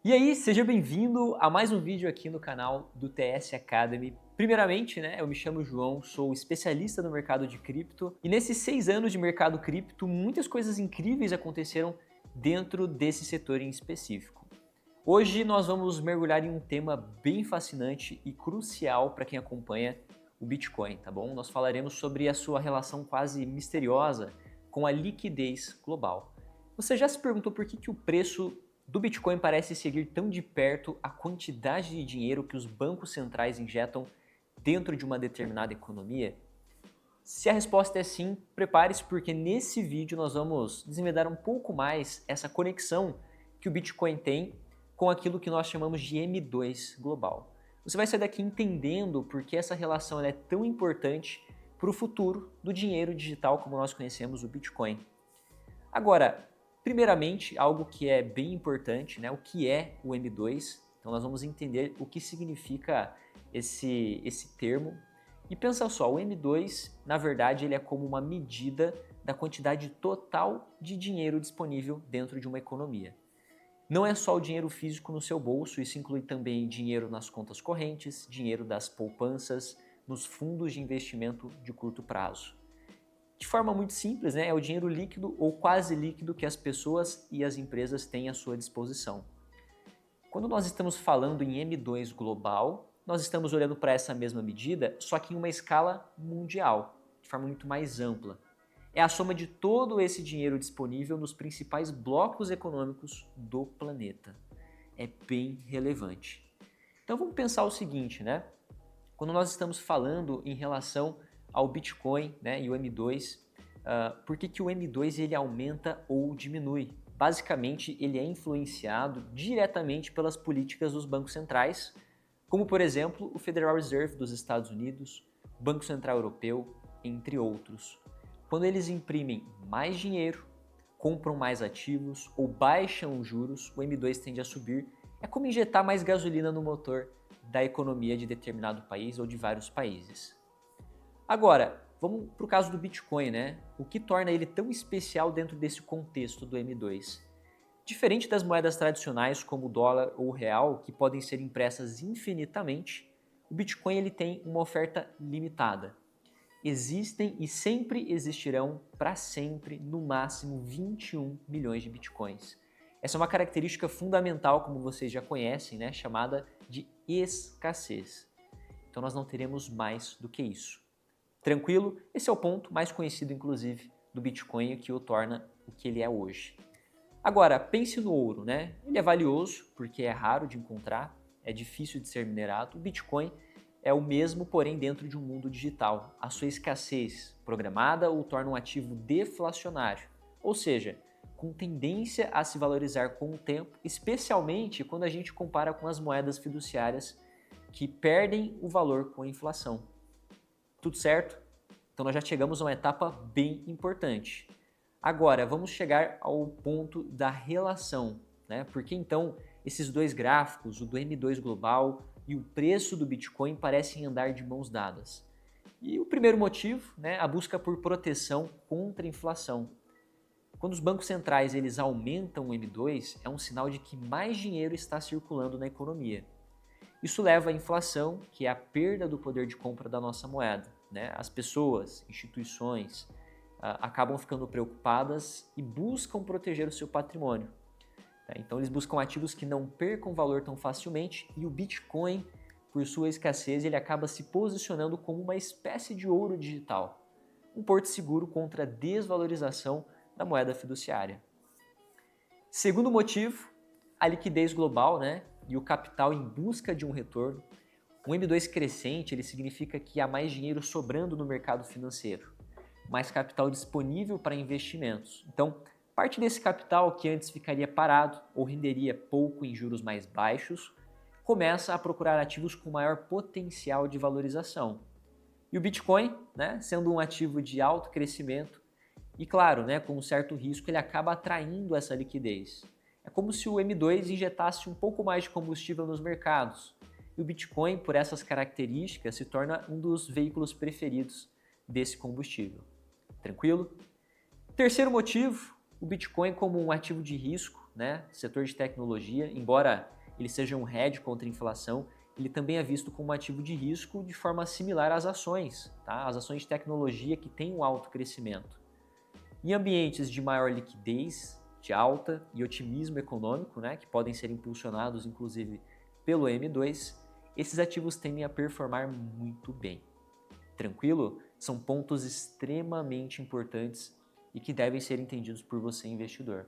E aí, seja bem-vindo a mais um vídeo aqui no canal do TS Academy. Primeiramente, eu me chamo João, sou especialista no mercado de cripto e nesses 6 anos de mercado cripto, muitas coisas incríveis aconteceram dentro desse setor em específico. Hoje nós vamos mergulhar em um tema bem fascinante e crucial para quem acompanha o Bitcoin, tá bom? Nós falaremos sobre a sua relação quase misteriosa com a liquidez global. Você já se perguntou por que o preço do Bitcoin parece seguir tão de perto a quantidade de dinheiro que os bancos centrais injetam dentro de uma determinada economia? Se a resposta é sim, prepare-se porque nesse vídeo nós vamos desvendar um pouco mais essa conexão que o Bitcoin tem com aquilo que nós chamamos de M2 global. Você vai sair daqui entendendo por que essa relação é tão importante para o futuro do dinheiro digital como nós conhecemos o Bitcoin. Agora, primeiramente, algo que é bem importante, o que é o M2? Então nós vamos entender o que significa esse termo. E pensa só, o M2, na verdade, ele é como uma medida da quantidade total de dinheiro disponível dentro de uma economia. Não é só o dinheiro físico no seu bolso, isso inclui também dinheiro nas contas correntes, dinheiro das poupanças, nos fundos de investimento de curto prazo. De forma muito simples, é o dinheiro líquido ou quase líquido que as pessoas e as empresas têm à sua disposição. Quando nós estamos falando em M2 global, nós estamos olhando para essa mesma medida, só que em uma escala mundial, de forma muito mais ampla. É a soma de todo esse dinheiro disponível nos principais blocos econômicos do planeta. É bem relevante. Então vamos pensar o seguinte, Quando nós estamos falando em relação ao Bitcoin, e o M2, por que o M2 ele aumenta ou diminui? Basicamente, ele é influenciado diretamente pelas políticas dos bancos centrais, como por exemplo o Federal Reserve dos Estados Unidos, o Banco Central Europeu, entre outros. Quando eles imprimem mais dinheiro, compram mais ativos ou baixam os juros, o M2 tende a subir. É como injetar mais gasolina no motor da economia de determinado país ou de vários países. Agora, vamos para o caso do Bitcoin, O que torna ele tão especial dentro desse contexto do M2? Diferente das moedas tradicionais como o dólar ou o real, que podem ser impressas infinitamente, o Bitcoin ele tem uma oferta limitada. Existem e sempre existirão, para sempre, no máximo 21 milhões de Bitcoins. Essa é uma característica fundamental, como vocês já conhecem, chamada de escassez. Então nós não teremos mais do que isso. Tranquilo? Esse é o ponto mais conhecido, inclusive, do Bitcoin, que o torna o que ele é hoje. Agora, pense no ouro, Ele é valioso porque é raro de encontrar, é difícil de ser minerado. O Bitcoin é o mesmo, porém dentro de um mundo digital. A sua escassez programada o torna um ativo deflacionário, ou seja, com tendência a se valorizar com o tempo, especialmente quando a gente compara com as moedas fiduciárias que perdem o valor com a inflação. Tudo certo? Então nós já chegamos a uma etapa bem importante. Agora, vamos chegar ao ponto da relação, Porque então esses dois gráficos, o do M2 global e o preço do Bitcoin, parecem andar de mãos dadas. E o primeiro motivo, a busca por proteção contra a inflação. Quando os bancos centrais eles aumentam o M2, é um sinal de que mais dinheiro está circulando na economia. Isso leva à inflação, que é a perda do poder de compra da nossa moeda. As pessoas, instituições, acabam ficando preocupadas e buscam proteger o seu patrimônio. Então eles buscam ativos que não percam valor tão facilmente e o Bitcoin, por sua escassez, ele acaba se posicionando como uma espécie de ouro digital, um porto seguro contra a desvalorização da moeda fiduciária. Segundo motivo, a liquidez global, e o capital em busca de um retorno. Um M2 crescente ele significa que há mais dinheiro sobrando no mercado financeiro, mais capital disponível para investimentos. Então, parte desse capital que antes ficaria parado ou renderia pouco em juros mais baixos, começa a procurar ativos com maior potencial de valorização. E o Bitcoin, sendo um ativo de alto crescimento, e claro, com um certo risco, ele acaba atraindo essa liquidez. É como se o M2 injetasse um pouco mais de combustível nos mercados. E o Bitcoin, por essas características, se torna um dos veículos preferidos desse combustível. Tranquilo? Terceiro motivo, o Bitcoin como um ativo de risco, né, setor de tecnologia, embora ele seja um hedge contra a inflação, ele também é visto como um ativo de risco de forma similar às ações, tá? As ações de tecnologia que têm um alto crescimento. Em ambientes de maior liquidez, de alta e otimismo econômico, né, que podem ser impulsionados inclusive pelo M2, esses ativos tendem a performar muito bem. Tranquilo? São pontos extremamente importantes e que devem ser entendidos por você, investidor.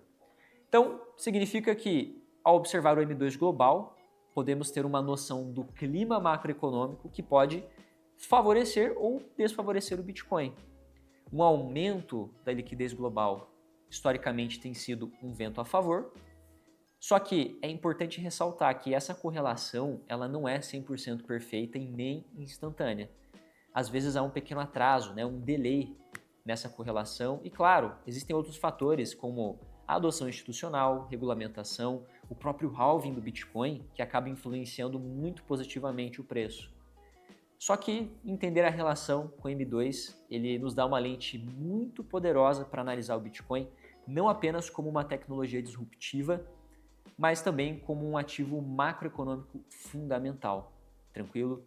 Então, significa que, ao observar o M2 global, podemos ter uma noção do clima macroeconômico que pode favorecer ou desfavorecer o Bitcoin. Um aumento da liquidez global, historicamente, tem sido um vento a favor, só que é importante ressaltar que essa correlação ela não é 100% perfeita e nem instantânea. Às vezes há um pequeno atraso, né, um delay nessa correlação. E claro, existem outros fatores como a adoção institucional, regulamentação, o próprio halving do Bitcoin, que acaba influenciando muito positivamente o preço. Só que entender a relação com o M2, ele nos dá uma lente muito poderosa para analisar o Bitcoin, não apenas como uma tecnologia disruptiva, mas também como um ativo macroeconômico fundamental. Tranquilo?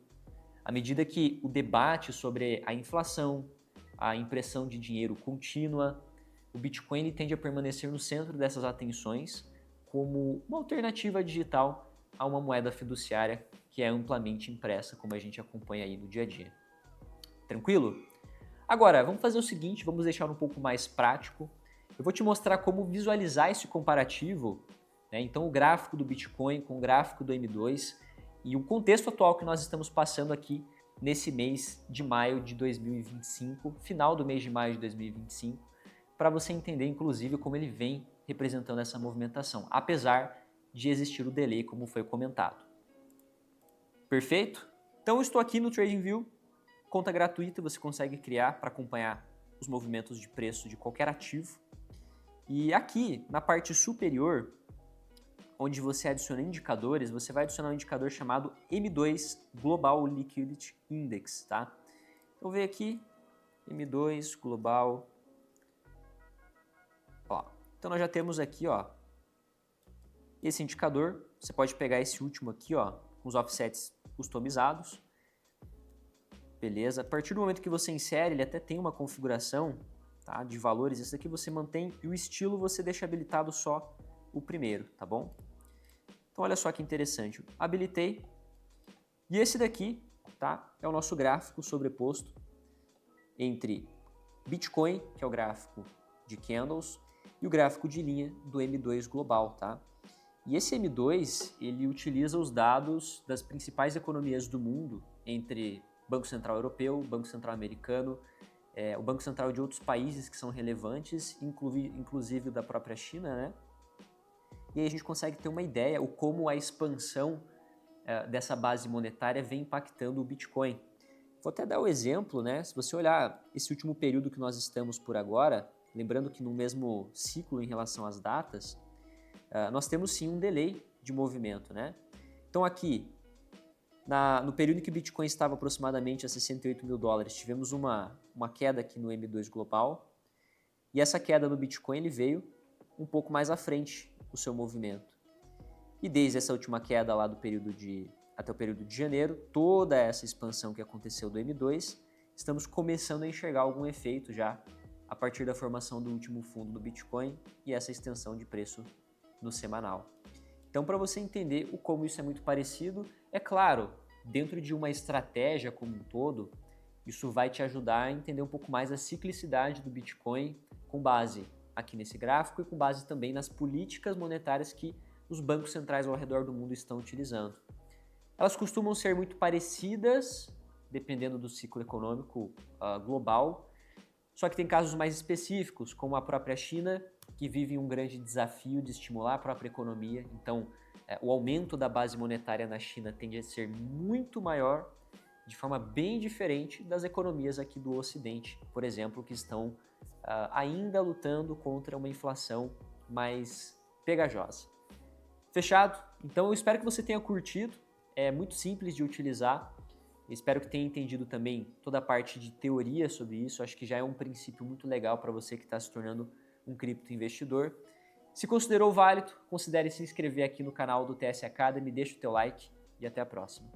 À medida que o debate sobre a inflação, a impressão de dinheiro contínua, o Bitcoin tende a permanecer no centro dessas atenções como uma alternativa digital a uma moeda fiduciária que é amplamente impressa, como a gente acompanha aí no dia a dia. Tranquilo? Agora, vamos fazer o seguinte, vamos deixar um pouco mais prático. Eu vou te mostrar como visualizar esse comparativo, né? Então o gráfico do Bitcoin com o gráfico do M2 e o contexto atual que nós estamos passando aqui nesse mês de maio de 2025, final do mês de maio de 2025, para você entender, inclusive, como ele vem representando essa movimentação, apesar de existir o delay, como foi comentado. Perfeito? Então, eu estou aqui no TradingView, conta gratuita, você consegue criar para acompanhar os movimentos de preço de qualquer ativo. E aqui, na parte superior, onde você adiciona indicadores, você vai adicionar um indicador chamado M2 Global Liquidity Index, tá? Então, vem aqui, M2 Global. Ó, então, nós já temos aqui, ó, esse indicador. Você pode pegar esse último aqui, ó, com os offsets customizados. Beleza? A partir do momento que você insere, ele até tem uma configuração, tá, de valores. Esse aqui você mantém e o estilo você deixa habilitado só o primeiro, tá bom? Então, olha só que interessante. Habilitei. E esse daqui, tá, é o nosso gráfico sobreposto entre Bitcoin, que é o gráfico de candles, e o gráfico de linha do M2 global, tá? E esse M2, ele utiliza os dados das principais economias do mundo, entre Banco Central Europeu, Banco Central Americano, o Banco Central de outros países que são relevantes, inclusive da própria China, né? E aí a gente consegue ter uma ideia de como a expansão dessa base monetária vem impactando o Bitcoin. Vou até dar o exemplo, né? Se você olhar esse último período que nós estamos por agora, lembrando que no mesmo ciclo em relação às datas, nós temos sim um delay de movimento, né? Então aqui, no período em que o Bitcoin estava aproximadamente a 68 mil dólares, tivemos uma queda aqui no M2 global, e essa queda no Bitcoin ele veio um pouco mais à frente o seu movimento. E desde essa última queda lá até o período de janeiro, toda essa expansão que aconteceu do M2, estamos começando a enxergar algum efeito já a partir da formação do último fundo do Bitcoin e essa extensão de preço no semanal. Então, para você entender como isso é muito parecido, é claro, dentro de uma estratégia como um todo, isso vai te ajudar a entender um pouco mais a ciclicidade do Bitcoin com base aqui nesse gráfico e com base também nas políticas monetárias que os bancos centrais ao redor do mundo estão utilizando. Elas costumam ser muito parecidas, dependendo do ciclo econômico global, só que tem casos mais específicos, como a própria China, que vive um grande desafio de estimular a própria economia. Então, o aumento da base monetária na China tende a ser muito maior, de forma bem diferente das economias aqui do Ocidente, por exemplo, que estão ainda lutando contra uma inflação mais pegajosa. Fechado? Então, eu espero que você tenha curtido. É muito simples de utilizar. Espero que tenha entendido também toda a parte de teoria sobre isso. Acho que já é um princípio muito legal para você que está se tornando um cripto investidor. Se considerou válido, considere se inscrever aqui no canal do TS Academy, deixa o teu like e até a próxima.